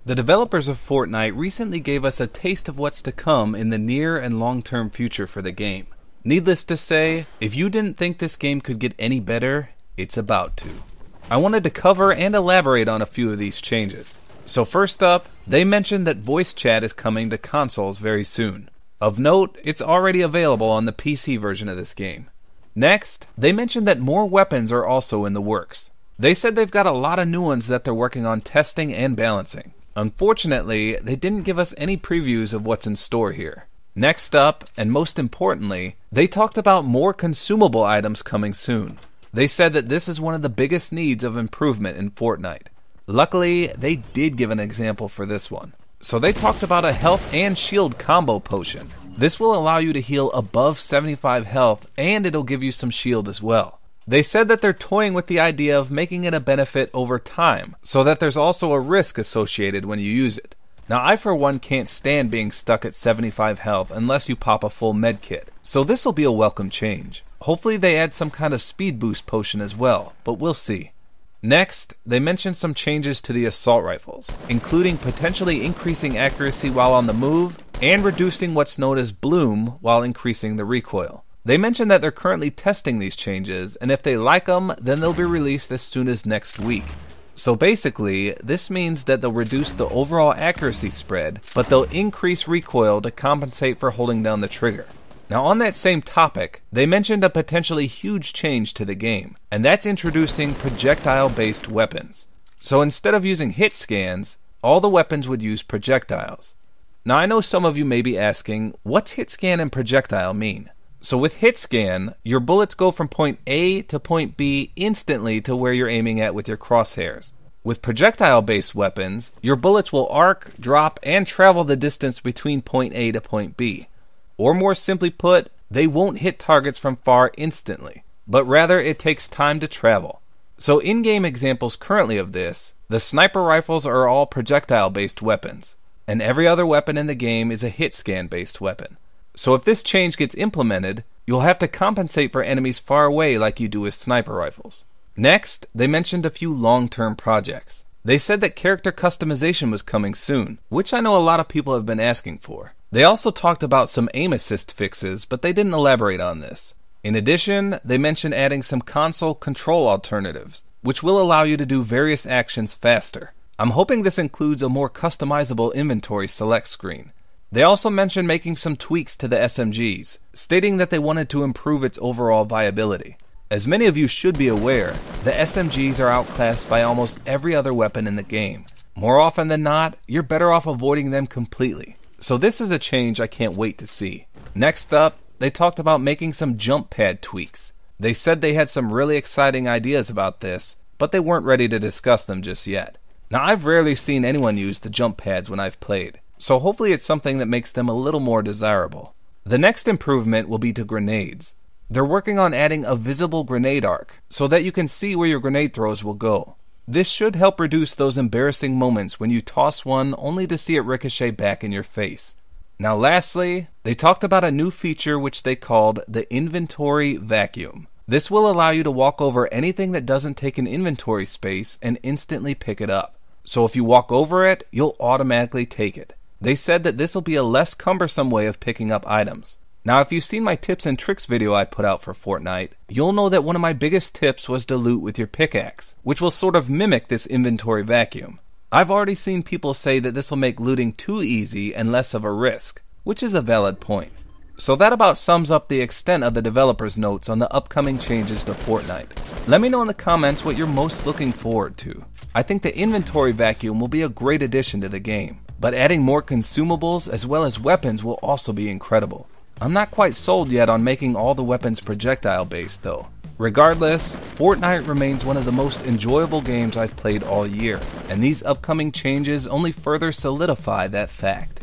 The developers of Fortnite recently gave us a taste of what's to come in the near and long-term future for the game. Needless to say, if you didn't think this game could get any better, it's about to. I wanted to cover and elaborate on a few of these changes. So first up, they mentioned that voice chat is coming to consoles very soon. Of note, it's already available on the PC version of this game. Next, they mentioned that more weapons are also in the works. They said they've got a lot of new ones that they're working on testing and balancing. Unfortunately, they didn't give us any previews of what's in store here. Next up, and most importantly, they talked about more consumable items coming soon. They said that this is one of the biggest needs of improvement in Fortnite. Luckily, they did give an example for this one. So they talked about a health and shield combo potion. This will allow you to heal above 75 health, and it'll give you some shield as well. They said that they're toying with the idea of making it a benefit over time, so that there's also a risk associated when you use it. Now, I for one can't stand being stuck at 75 health unless you pop a full med kit, so this will be a welcome change. Hopefully they add some kind of speed boost potion as well, but we'll see. Next, they mentioned some changes to the assault rifles, including potentially increasing accuracy while on the move, and reducing what's known as bloom while increasing the recoil. They mentioned that they're currently testing these changes, and if they like them, then they'll be released as soon as next week. So basically, this means that they'll reduce the overall accuracy spread, but they'll increase recoil to compensate for holding down the trigger. Now on that same topic, they mentioned a potentially huge change to the game, and that's introducing projectile-based weapons. So instead of using hit scans, all the weapons would use projectiles. Now I know some of you may be asking, what's hit scan and projectile mean? So with hit scan, your bullets go from point A to point B instantly to where you're aiming at with your crosshairs. With projectile-based weapons, your bullets will arc, drop, and travel the distance between point A to point B. Or more simply put, they won't hit targets from far instantly, but rather it takes time to travel. So in-game examples currently of this, the sniper rifles are all projectile-based weapons, and every other weapon in the game is a hit scan-based weapon. So if this change gets implemented, you'll have to compensate for enemies far away like you do with sniper rifles. Next, they mentioned a few long-term projects. They said that character customization was coming soon, which I know a lot of people have been asking for. They also talked about some aim assist fixes, but they didn't elaborate on this. In addition, they mentioned adding some console control alternatives, which will allow you to do various actions faster. I'm hoping this includes a more customizable inventory select screen. They also mentioned making some tweaks to the SMGs, stating that they wanted to improve its overall viability. As many of you should be aware, the SMGs are outclassed by almost every other weapon in the game. More often than not, you're better off avoiding them completely. So this is a change I can't wait to see. Next up, they talked about making some jump pad tweaks. They said they had some really exciting ideas about this, but they weren't ready to discuss them just yet. Now I've rarely seen anyone use the jump pads when I've played, so hopefully it's something that makes them a little more desirable. The next improvement will be to grenades. They're working on adding a visible grenade arc, so that you can see where your grenade throws will go. This should help reduce those embarrassing moments when you toss one only to see it ricochet back in your face. Now lastly, they talked about a new feature which they called the inventory vacuum. This will allow you to walk over anything that doesn't take an inventory space and instantly pick it up. So if you walk over it, you'll automatically take it. They said that this will be a less cumbersome way of picking up items. Now if you've seen my tips and tricks video I put out for Fortnite, you'll know that one of my biggest tips was to loot with your pickaxe, which will sort of mimic this inventory vacuum. I've already seen people say that this will make looting too easy and less of a risk, which is a valid point. So that about sums up the extent of the developers' notes on the upcoming changes to Fortnite. Let me know in the comments what you're most looking forward to. I think the inventory vacuum will be a great addition to the game, but adding more consumables as well as weapons will also be incredible. I'm not quite sold yet on making all the weapons projectile based though. Regardless, Fortnite remains one of the most enjoyable games I've played all year, and these upcoming changes only further solidify that fact.